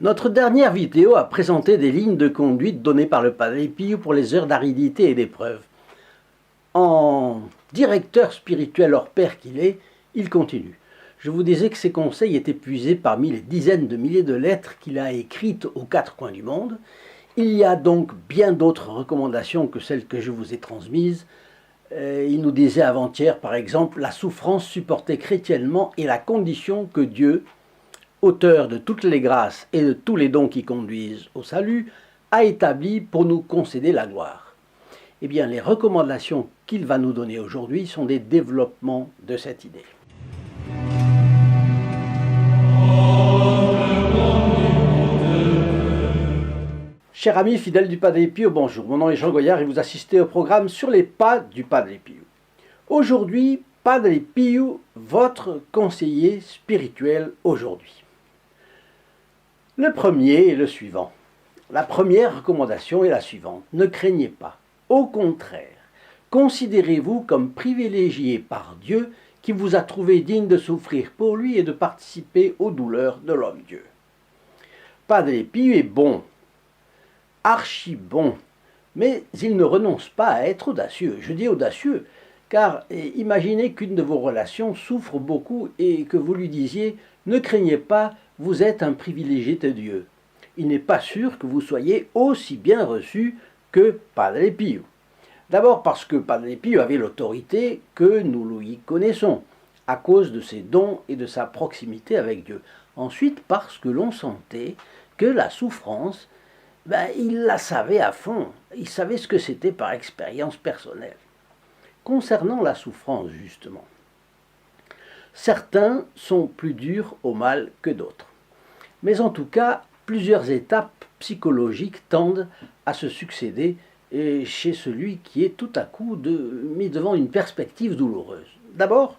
Notre dernière vidéo a présenté des lignes de conduite données par le Padre Pio pour les heures d'aridité et d'épreuve. En directeur spirituel hors pair qu'il est, il continue. Je vous disais que ses conseils étaient puisés parmi les dizaines de milliers de lettres qu'il a écrites aux quatre coins du monde. Il y a donc bien d'autres recommandations que celles que je vous ai transmises. Il nous disait avant-hier, par exemple, la souffrance supportée chrétiennement est la condition que Dieu, auteur de toutes les grâces et de tous les dons qui conduisent au salut, a établi pour nous concéder la gloire. Eh bien, les recommandations qu'il va nous donner aujourd'hui sont des développements de cette idée. Chers amis fidèles du Padre Pio, bonjour. Mon nom est Jean Goyard et vous assistez au programme Sur les pas du Padre Pio. Aujourd'hui, Padre Pio, votre conseiller spirituel aujourd'hui. Le premier est le suivant. La première recommandation est la suivante. Ne craignez pas. Au contraire, considérez-vous comme privilégié par Dieu qui vous a trouvé digne de souffrir pour lui et de participer aux douleurs de l'homme-dieu. Padre Pio est bon, archi bon, mais il ne renonce pas à être audacieux. Je dis audacieux, car imaginez qu'une de vos relations souffre beaucoup et que vous lui disiez « Ne craignez pas, vous êtes un privilégié de Dieu ». Il n'est pas sûr que vous soyez aussi bien reçu que Padre Pio. D'abord parce que Padre Pio avait l'autorité que nous lui connaissons, à cause de ses dons et de sa proximité avec Dieu. Ensuite parce que l'on sentait que la souffrance, il la savait à fond, il savait ce que c'était par expérience personnelle. Concernant la souffrance, justement, certains sont plus durs au mal que d'autres. Mais en tout cas, plusieurs étapes psychologiques tendent à se succéder chez celui qui est tout à coup mis devant une perspective douloureuse. D'abord,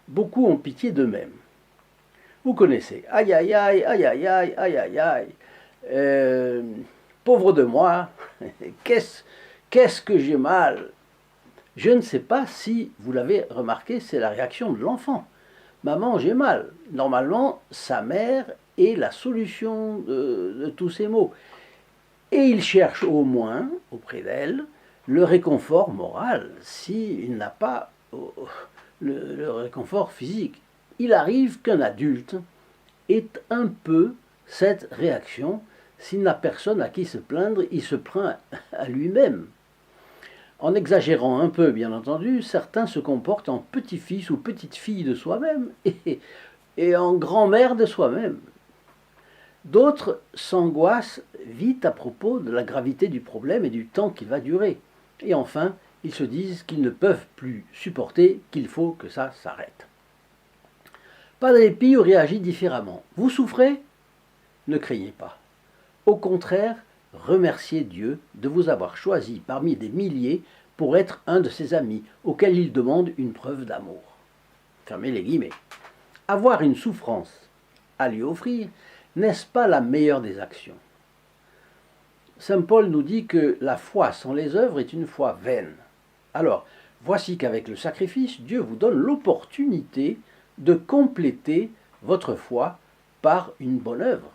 beaucoup ont pitié d'eux-mêmes. Vous connaissez, aïe aïe aïe, aïe aïe aïe, aïe aïe aïe, pauvre de moi, qu'est-ce que j'ai mal. Je ne sais pas si vous l'avez remarqué, c'est la réaction de l'enfant. Maman, j'ai mal. Normalement, sa mère est la solution de tous ces maux. Et il cherche au moins, auprès d'elle, le réconfort moral, s'il n'a pas le réconfort physique. Il arrive qu'un adulte ait un peu cette réaction. S'il n'a personne à qui se plaindre, il se plaint à lui-même. En exagérant un peu, bien entendu, certains se comportent en petit-fils ou petite-fille de soi-même et en grand-mère de soi-même. D'autres s'angoissent vite à propos de la gravité du problème et du temps qu'il va durer. Et enfin, ils se disent qu'ils ne peuvent plus supporter, qu'il faut que ça s'arrête. Padre Pio réagit différemment. Vous souffrez? Ne craignez pas. Au contraire, remerciez Dieu de vous avoir choisi parmi des milliers pour être un de ses amis, auquel il demande une preuve d'amour. Fermez les guillemets. Avoir une souffrance à lui offrir, n'est-ce pas la meilleure des actions? Saint Paul nous dit que la foi sans les œuvres est une foi vaine. Alors, voici qu'avec le sacrifice, Dieu vous donne l'opportunité de compléter votre foi par une bonne œuvre.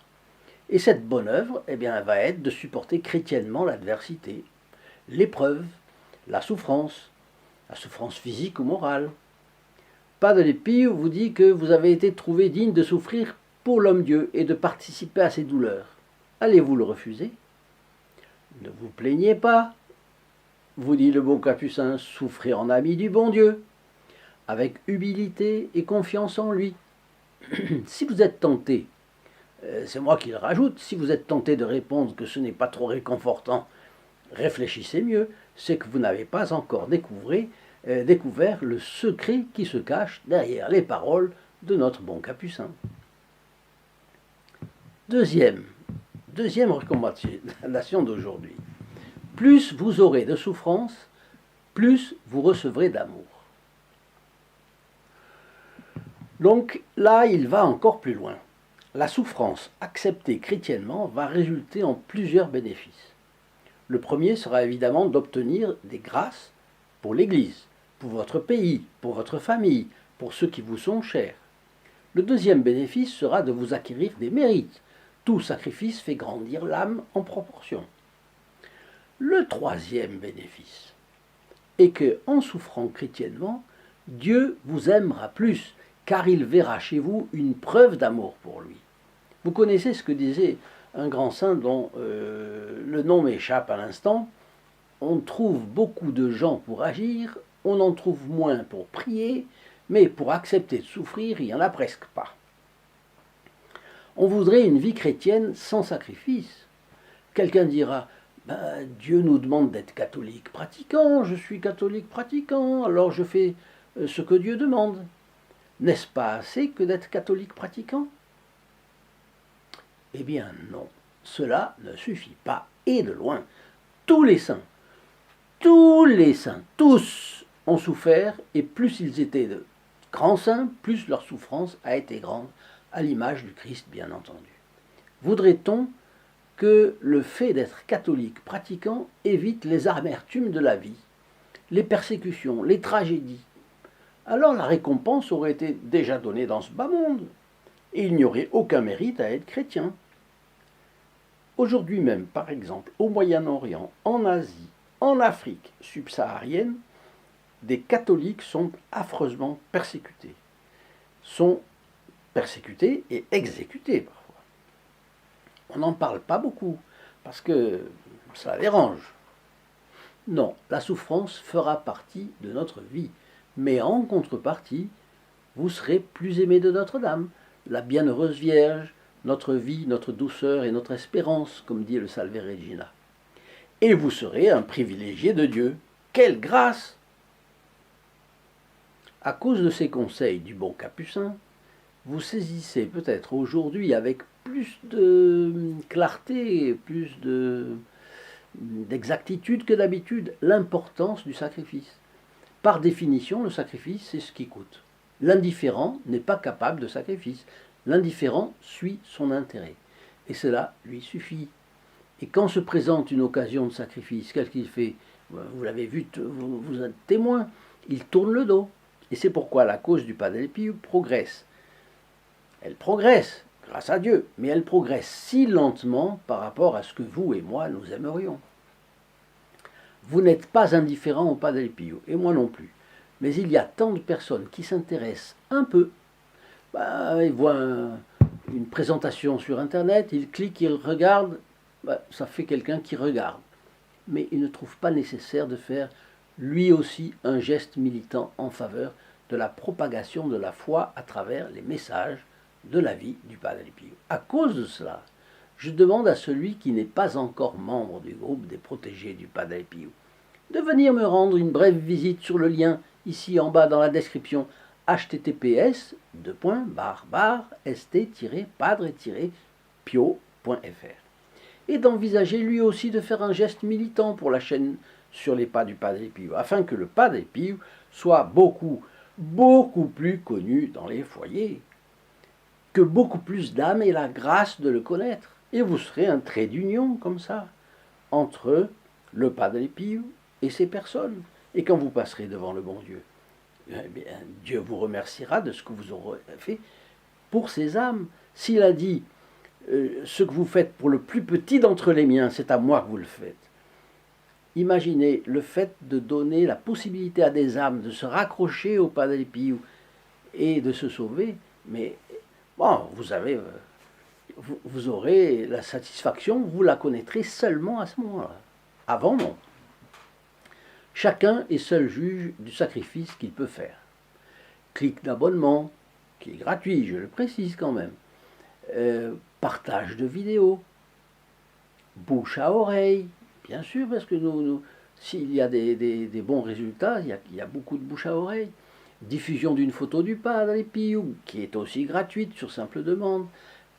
Et cette bonne œuvre, elle va être de supporter chrétiennement l'adversité, l'épreuve, la souffrance physique ou morale. Padre Pio vous dit que vous avez été trouvé digne de souffrir pour l'homme-dieu et de participer à ses douleurs. Allez-vous le refuser? Ne vous plaignez pas, vous dit le bon capucin, souffrez en ami du bon Dieu, avec humilité et confiance en lui. Si vous êtes tenté, c'est moi qui le rajoute, si vous êtes tenté de répondre que ce n'est pas trop réconfortant, réfléchissez mieux, c'est que vous n'avez pas encore découvert le secret qui se cache derrière les paroles de notre bon capucin. Deuxième recommandation d'aujourd'hui. Plus vous aurez de souffrance, plus vous recevrez d'amour. Donc là, il va encore plus loin. La souffrance acceptée chrétiennement va résulter en plusieurs bénéfices. Le premier sera évidemment d'obtenir des grâces pour l'Église, pour votre pays, pour votre famille, pour ceux qui vous sont chers. Le deuxième bénéfice sera de vous acquérir des mérites. Tout sacrifice fait grandir l'âme en proportion. Le troisième bénéfice est que, en souffrant chrétiennement, Dieu vous aimera plus, car il verra chez vous une preuve d'amour pour lui. Vous connaissez ce que disait un grand saint dont le nom m'échappe à l'instant. On trouve beaucoup de gens pour agir, on en trouve moins pour prier, mais pour accepter de souffrir, il n'y en a presque pas. On voudrait une vie chrétienne sans sacrifice. Quelqu'un dira, Dieu nous demande d'être catholique pratiquant, je suis catholique pratiquant, alors je fais ce que Dieu demande. N'est-ce pas assez que d'être catholique pratiquant? Eh bien non, cela ne suffit pas, et de loin. Tous les saints, tous ont souffert, et plus ils étaient de grands saints, plus leur souffrance a été grande, à l'image du Christ bien entendu. Voudrait-on que le fait d'être catholique pratiquant évite les amertumes de la vie, les persécutions, les tragédies? Alors la récompense aurait été déjà donnée dans ce bas monde, et il n'y aurait aucun mérite à être chrétien. Aujourd'hui même, par exemple, au Moyen-Orient, en Asie, en Afrique subsaharienne, des catholiques sont affreusement persécutés. Sont persécutés et exécutés parfois. On n'en parle pas beaucoup, parce que ça dérange. Non, la souffrance fera partie de notre vie, mais en contrepartie, vous serez plus aimé de Notre-Dame, la bienheureuse Vierge, notre vie, notre douceur et notre espérance, comme dit le Salve Regina. Et vous serez un privilégié de Dieu. Quelle grâce! À cause de ces conseils du bon Capucin, vous saisissez peut-être aujourd'hui avec plus de clarté, plus d'exactitude que d'habitude l'importance du sacrifice. Par définition, le sacrifice, c'est ce qui coûte. L'indifférent n'est pas capable de sacrifice. L'indifférent suit son intérêt. Et cela lui suffit. Et quand se présente une occasion de sacrifice, qu'est-ce qu'il fait? Vous l'avez vu, vous êtes témoin. Il tourne le dos. Et c'est pourquoi la cause du Padre Pio progresse. Elle progresse, grâce à Dieu, mais elle progresse si lentement par rapport à ce que vous et moi nous aimerions. Vous n'êtes pas indifférent au Padre Pio, et moi non plus. Mais il y a tant de personnes qui s'intéressent un peu. Ils voient une présentation sur Internet, ils cliquent, ils regardent, ça fait quelqu'un qui regarde. Mais il ne trouve pas nécessaire de faire lui aussi un geste militant en faveur de la propagation de la foi à travers les messages de la vie du Padre Pio. À cause de cela, je demande à celui qui n'est pas encore membre du groupe des protégés du Padre Pio de venir me rendre une brève visite sur le lien ici en bas dans la description https://st-padre-pio.fr et d'envisager lui aussi de faire un geste militant pour la chaîne sur les pas du Padre Pio, afin que le Padre Pio soit beaucoup plus connu dans les foyers, que beaucoup plus d'âmes aient la grâce de le connaître. Et vous serez un trait d'union comme ça, entre le Padre Pio et ces personnes. Et quand vous passerez devant le bon Dieu, eh bien, Dieu vous remerciera de ce que vous aurez fait pour ces âmes. S'il a dit ce que vous faites pour le plus petit d'entre les miens, c'est à moi que vous le faites. Imaginez le fait de donner la possibilité à des âmes de se raccrocher au Padre Pio et de se sauver, mais bon, vous aurez la satisfaction, vous la connaîtrez seulement à ce moment-là. Avant, non. Chacun est seul juge du sacrifice qu'il peut faire. Clic d'abonnement, qui est gratuit, je le précise quand même. Partage de vidéos. Bouche à oreille, bien sûr, parce que s'il y a des bons résultats, il y a beaucoup de bouche à oreille. Diffusion d'une photo du Padre Pio, qui est aussi gratuite sur simple demande.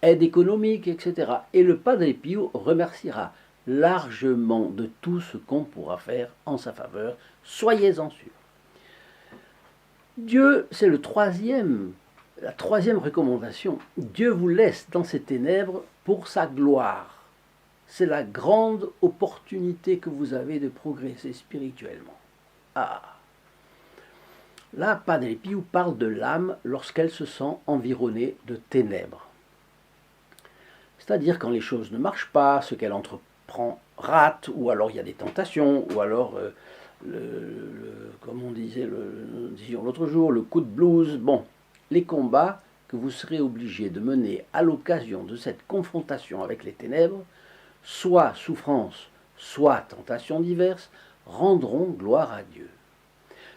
Aide économique, etc. Et le Padre Pio remerciera largement de tout ce qu'on pourra faire en sa faveur. Soyez-en sûrs. Dieu, c'est la troisième recommandation. Dieu vous laisse dans ces ténèbres pour sa gloire. C'est la grande opportunité que vous avez de progresser spirituellement. Ah! Là, Padre Pio parle de l'âme lorsqu'elle se sent environnée de ténèbres. C'est-à-dire quand les choses ne marchent pas, ce qu'elle entreprend rate, ou alors il y a des tentations, ou alors, comme on disait disions l'autre jour, le coup de blues. Bon, les combats que vous serez obligé de mener à l'occasion de cette confrontation avec les ténèbres, soit souffrance, soit tentation diverses, rendront gloire à Dieu.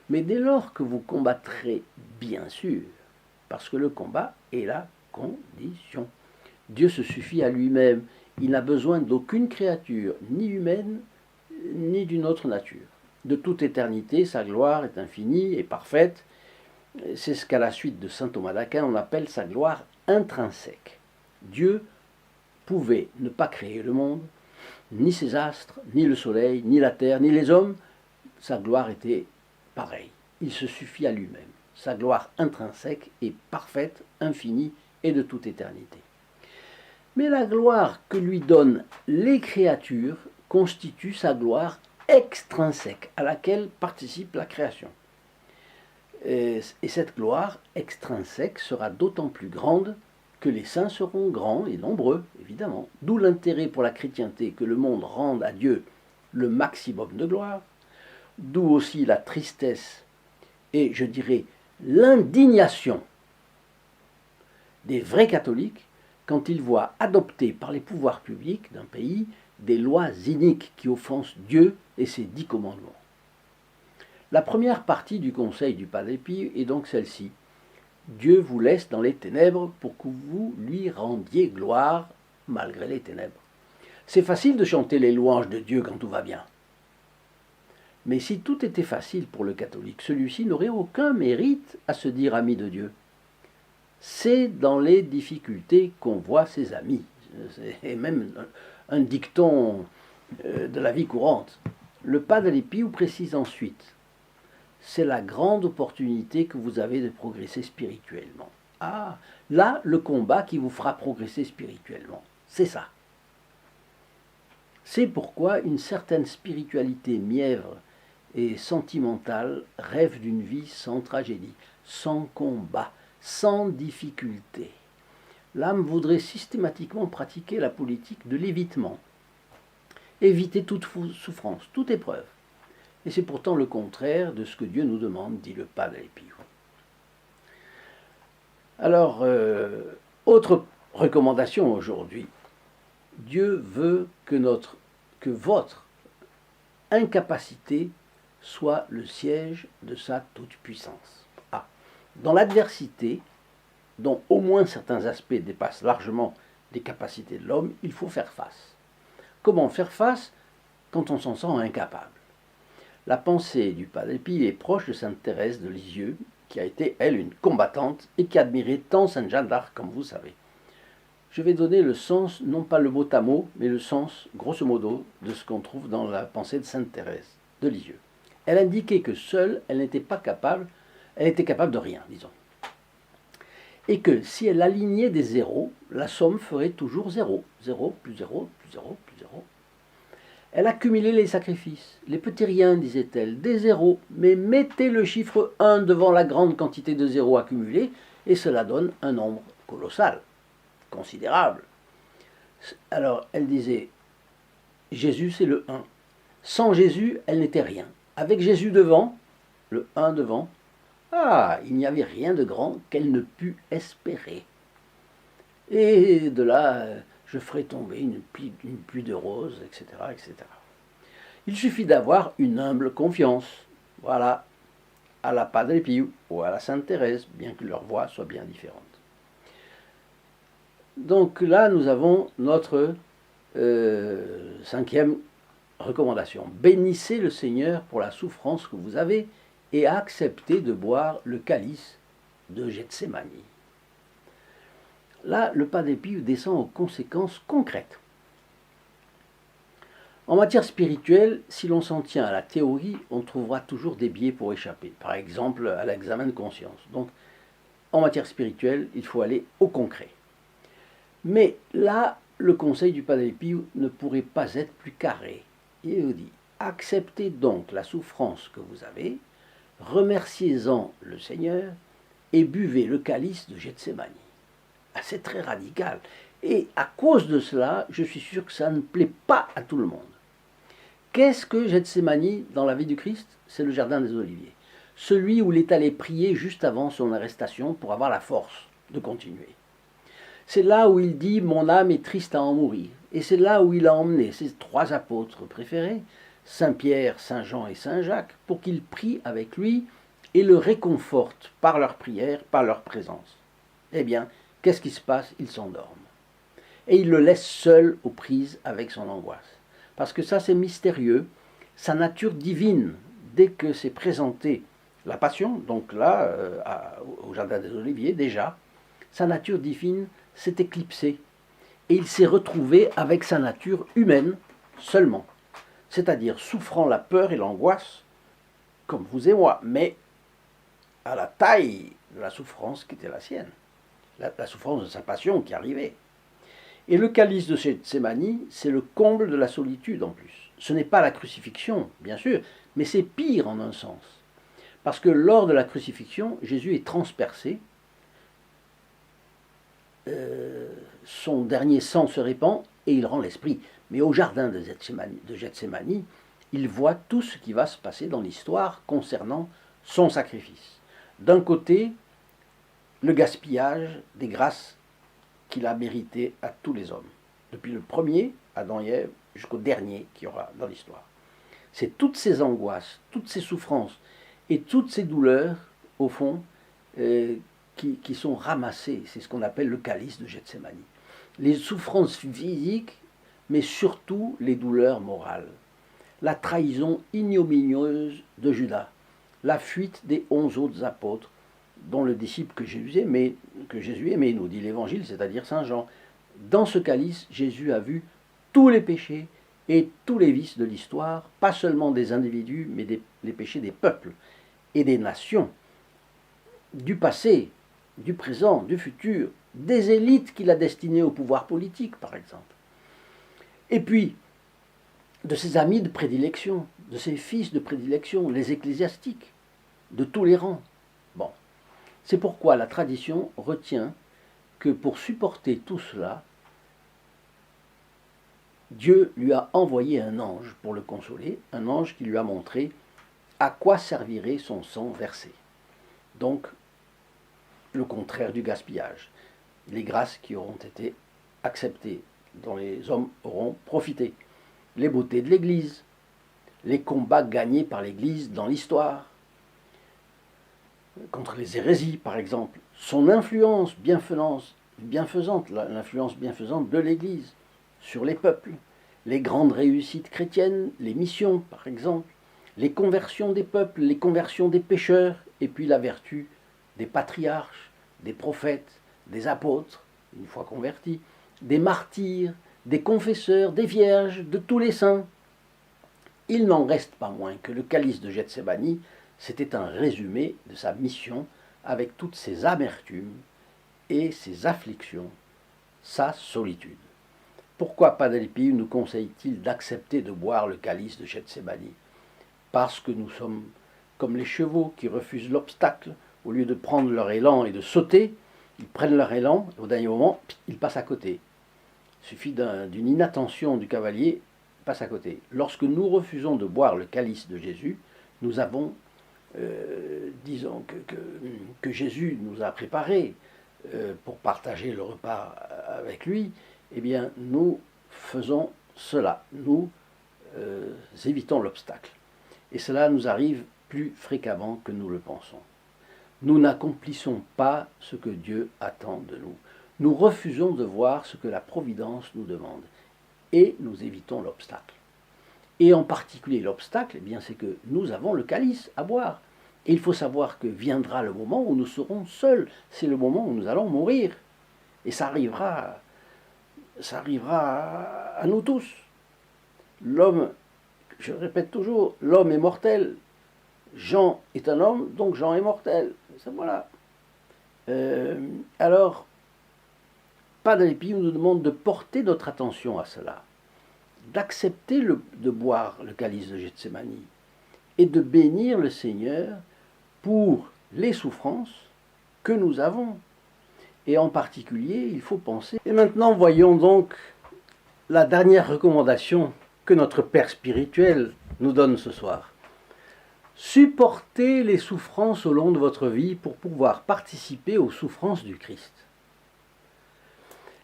Mais dès lors que vous combattrez, bien sûr, parce que le combat est la condition. Dieu se suffit à lui-même. Il n'a besoin d'aucune créature, ni humaine, ni d'une autre nature. De toute éternité, sa gloire est infinie et parfaite. C'est ce qu'à la suite de saint Thomas d'Aquin, on appelle sa gloire intrinsèque. Dieu pouvait ne pas créer le monde, ni ses astres, ni le soleil, ni la terre, ni les hommes. Sa gloire était pareille. Il se suffit à lui-même. Sa gloire intrinsèque est parfaite, infinie et de toute éternité. Mais la gloire que lui donnent les créatures constitue sa gloire extrinsèque, à laquelle participe la création. Et cette gloire extrinsèque sera d'autant plus grande que les saints seront grands et nombreux, évidemment. D'où l'intérêt pour la chrétienté que le monde rende à Dieu le maximum de gloire, d'où aussi la tristesse et, je dirais, l'indignation des vrais catholiques quand ils voient adopter par les pouvoirs publics d'un pays des lois iniques qui offensent Dieu et ses 10 commandements. La première partie du conseil du Padre Pio est donc celle-ci. Dieu vous laisse dans les ténèbres pour que vous lui rendiez gloire malgré les ténèbres. C'est facile de chanter les louanges de Dieu quand tout va bien. Mais si tout était facile pour le catholique, celui-ci n'aurait aucun mérite à se dire ami de Dieu. C'est dans les difficultés qu'on voit ses amis. C'est même un dicton de la vie courante. Le Padre Pio précise ensuite, c'est la grande opportunité que vous avez de progresser spirituellement. Ah, là, le combat qui vous fera progresser spirituellement, c'est ça. C'est pourquoi une certaine spiritualité mièvre et sentimentale rêve d'une vie sans tragédie, sans combat, sans difficulté. L'âme voudrait systématiquement pratiquer la politique de l'évitement, éviter toute souffrance, toute épreuve. Et c'est pourtant le contraire de ce que Dieu nous demande, dit le Padre Pio. Alors, autre recommandation aujourd'hui. Dieu veut que votre incapacité soit le siège de sa toute-puissance. Ah, dans l'adversité, dont au moins certains aspects dépassent largement les capacités de l'homme, il faut faire face. Comment faire face quand on s'en sent incapable? La pensée du Padre Pio est proche de sainte Thérèse de Lisieux, qui a été, elle, une combattante et qui admirait tant sainte Jeanne d'Arc, comme vous savez. Je vais donner le sens, non pas le mot à mot, mais le sens, grosso modo, de ce qu'on trouve dans la pensée de sainte Thérèse de Lisieux. Elle indiquait que seule, elle n'était pas capable, elle était capable de rien, disons. Et que si elle alignait des zéros, la somme ferait toujours zéro. Zéro, plus zéro, plus zéro, plus zéro. Elle accumulait les sacrifices, les petits riens, disait-elle, des zéros, mais mettez le chiffre 1 devant la grande quantité de zéros accumulés, et cela donne un nombre colossal, considérable. Alors, elle disait, Jésus c'est le 1. Sans Jésus, elle n'était rien. Avec Jésus devant, le 1 devant, il n'y avait rien de grand qu'elle ne pût espérer. Et de là, je ferai tomber une pluie de roses, etc., etc. Il suffit d'avoir une humble confiance, voilà, à la Padre Pio ou à la Sainte Thérèse, bien que leur voix soit bien différente. Donc là, nous avons notre 5e recommandation. Bénissez le Seigneur pour la souffrance que vous avez et acceptez de boire le calice de Gethsémani. Là, le Padre Pio descend aux conséquences concrètes. En matière spirituelle, si l'on s'en tient à la théorie, on trouvera toujours des biais pour échapper. Par exemple, à l'examen de conscience. Donc, en matière spirituelle, il faut aller au concret. Mais là, le conseil du Padre Pio ne pourrait pas être plus carré. Il vous dit, acceptez donc la souffrance que vous avez, remerciez-en le Seigneur et buvez le calice de Gethsémani. Ah, c'est très radical. Et à cause de cela, je suis sûr que ça ne plaît pas à tout le monde. Qu'est-ce que Gethsémani dans la vie du Christ? C'est le jardin des Oliviers. Celui où il est allé prier juste avant son arrestation pour avoir la force de continuer. C'est là où il dit « Mon âme est triste à en mourir ». Et c'est là où il a emmené ses 3 apôtres préférés, Saint Pierre, Saint Jean et Saint Jacques, pour qu'ils prient avec lui et le réconfortent par leur prière, par leur présence. Eh bien, qu'est-ce qui se passe? Il s'endorme. Et il le laisse seul aux prises avec son angoisse. Parce que ça, c'est mystérieux. Sa nature divine, dès que s'est présentée la passion, donc là, au Jardin des Oliviers, déjà, sa nature divine s'est éclipsée. Et il s'est retrouvé avec sa nature humaine seulement. C'est-à-dire souffrant la peur et l'angoisse, comme vous et moi, mais à la taille de la souffrance qui était la sienne. La souffrance de sa passion qui arrivait. Et le calice de Gethsémani, c'est le comble de la solitude en plus. Ce n'est pas la crucifixion, bien sûr, mais c'est pire en un sens. Parce que lors de la crucifixion, Jésus est transpercé, son dernier sang se répand et il rend l'esprit. Mais au jardin de Gethsémani, il voit tout ce qui va se passer dans l'histoire concernant son sacrifice. D'un côté, le gaspillage des grâces qu'il a méritées à tous les hommes, depuis le premier, Adam et Ève, jusqu'au dernier qu'il y aura dans l'histoire. C'est toutes ces angoisses, toutes ces souffrances et toutes ces douleurs, au fond, qui sont ramassées. C'est ce qu'on appelle le calice de Gethsémani. Les souffrances physiques, mais surtout les douleurs morales. La trahison ignominieuse de Judas, la fuite des 11 autres apôtres, dont le disciple que Jésus aimait, nous dit l'Évangile, c'est-à-dire Saint Jean. Dans ce calice, Jésus a vu tous les péchés et tous les vices de l'histoire, pas seulement des individus, mais les péchés des peuples et des nations, du passé, du présent, du futur, des élites qu'il a destinées au pouvoir politique, par exemple. Et puis, de ses amis de prédilection, de ses fils de prédilection, les ecclésiastiques, de tous les rangs. Bon. C'est pourquoi la tradition retient que pour supporter tout cela, Dieu lui a envoyé un ange pour le consoler, un ange qui lui a montré à quoi servirait son sang versé. Donc, le contraire du gaspillage. Les grâces qui auront été acceptées, dont les hommes auront profité. Les beautés de l'Église, les combats gagnés par l'Église dans l'histoire, contre les hérésies par exemple, son influence bienfaisante, l'influence bienfaisante de l'Église sur les peuples, les grandes réussites chrétiennes, les missions par exemple, les conversions des peuples, les conversions des pécheurs, et puis la vertu des patriarches, des prophètes, des apôtres, une fois convertis, des martyrs, des confesseurs, des vierges, de tous les saints. Il n'en reste pas moins que le calice de Gethsémani, c'était un résumé de sa mission avec toutes ses amertumes et ses afflictions, sa solitude. Pourquoi Padre Pio nous conseille-t-il d'accepter de boire le calice de Gethsémani? Parce que nous sommes comme les chevaux qui refusent l'obstacle. Au lieu de prendre leur élan et de sauter, ils prennent leur élan, et au dernier moment, ils passent à côté. Il suffit d'une inattention du cavalier, il passe à côté. Lorsque nous refusons de boire le calice de Jésus, nous avons, disons, que Jésus nous a préparé pour partager le repas avec lui, eh bien, nous faisons cela. Nous évitons l'obstacle. Et cela nous arrive plus fréquemment que nous le pensons. Nous n'accomplissons pas ce que Dieu attend de nous. Nous refusons de voir ce que la Providence nous demande. Et nous évitons l'obstacle. Et en particulier l'obstacle, eh bien, c'est que nous avons le calice à boire. Et il faut savoir que viendra le moment où nous serons seuls. C'est le moment où nous allons mourir. Et ça arrivera à nous tous. L'homme, je le répète toujours, l'homme est mortel. Jean est un homme, donc Jean est mortel. Ça, voilà. Alors, Padre Pio nous demande de porter notre attention à cela, d'accepter de boire le calice de Gethsémani et de bénir le Seigneur pour les souffrances que nous avons. Et en particulier, il faut penser. Et maintenant, voyons donc la dernière recommandation que notre Père spirituel nous donne ce soir. Supportez les souffrances au long de votre vie pour pouvoir participer aux souffrances du Christ.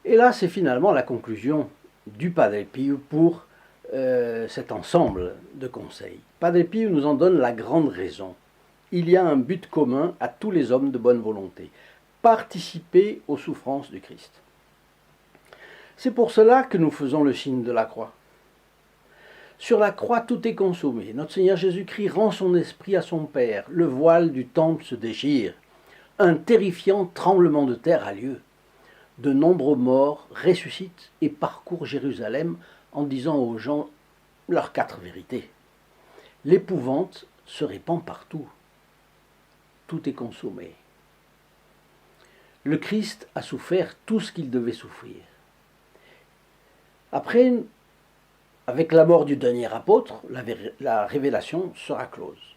Et là, c'est finalement la conclusion du Padre Pio pour cet ensemble de conseils. Padre Pio nous en donne la grande raison. Il y a un but commun à tous les hommes de bonne volonté. Participer aux souffrances du Christ. C'est pour cela que nous faisons le signe de la croix. Sur la croix, tout est consommé. Notre Seigneur Jésus-Christ rend son esprit à son Père. Le voile du temple se déchire. Un terrifiant tremblement de terre a lieu. De nombreux morts ressuscitent et parcourent Jérusalem en disant aux gens leurs 4 vérités. L'épouvante se répand partout. Tout est consommé. Le Christ a souffert tout ce qu'il devait souffrir. Après, avec la mort du dernier apôtre, la révélation sera close.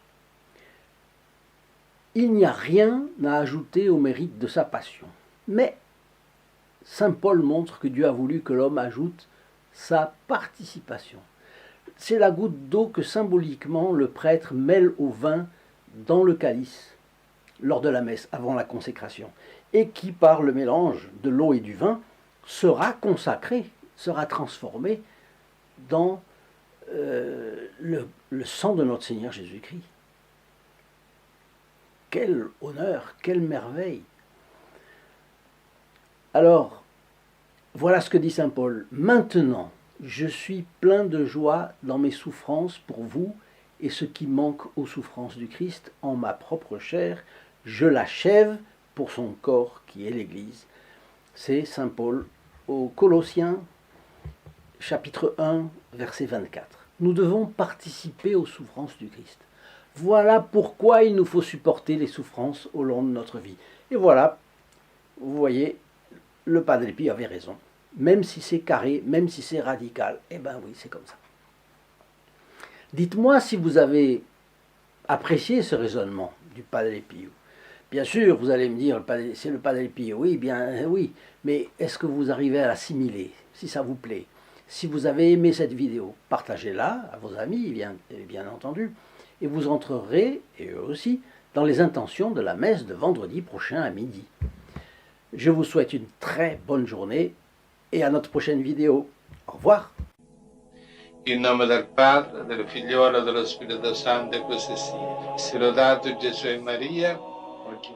Il n'y a rien à ajouter au mérite de sa passion. Mais saint Paul montre que Dieu a voulu que l'homme ajoute sa participation. C'est la goutte d'eau que symboliquement le prêtre mêle au vin dans le calice lors de la messe, avant la consécration, et qui, par le mélange de l'eau et du vin, sera consacré, sera transformé dans le sang de notre Seigneur Jésus-Christ. Quel honneur, quelle merveille! Alors, voilà ce que dit saint Paul. Maintenant, je suis plein de joie dans mes souffrances pour vous, et ce qui manque aux souffrances du Christ en ma propre chair, je l'achève pour son corps qui est l'Église. C'est saint Paul aux Colossiens, chapitre 1, verset 24. Nous devons participer aux souffrances du Christ. Voilà pourquoi il nous faut supporter les souffrances au long de notre vie. Et voilà, vous voyez, le Padre Pio avait raison. Même si c'est carré, même si c'est radical, eh bien oui, c'est comme ça. Dites-moi si vous avez apprécié ce raisonnement du Padre Pio. Bien sûr, vous allez me dire, c'est le Padre Pio, oui, bien oui, mais est-ce que vous arrivez à l'assimiler, si ça vous plaît? Si vous avez aimé cette vidéo, partagez-la à vos amis, bien entendu, et vous entrerez, et eux aussi, dans les intentions de la messe de vendredi prochain à midi. Je vous souhaite une très bonne journée et à notre prochaine vidéo. Au revoir. In nome del Padre, del Figliolo e dello Spirito Santo, e così sia. Sia lodato Gesù e Maria, oggi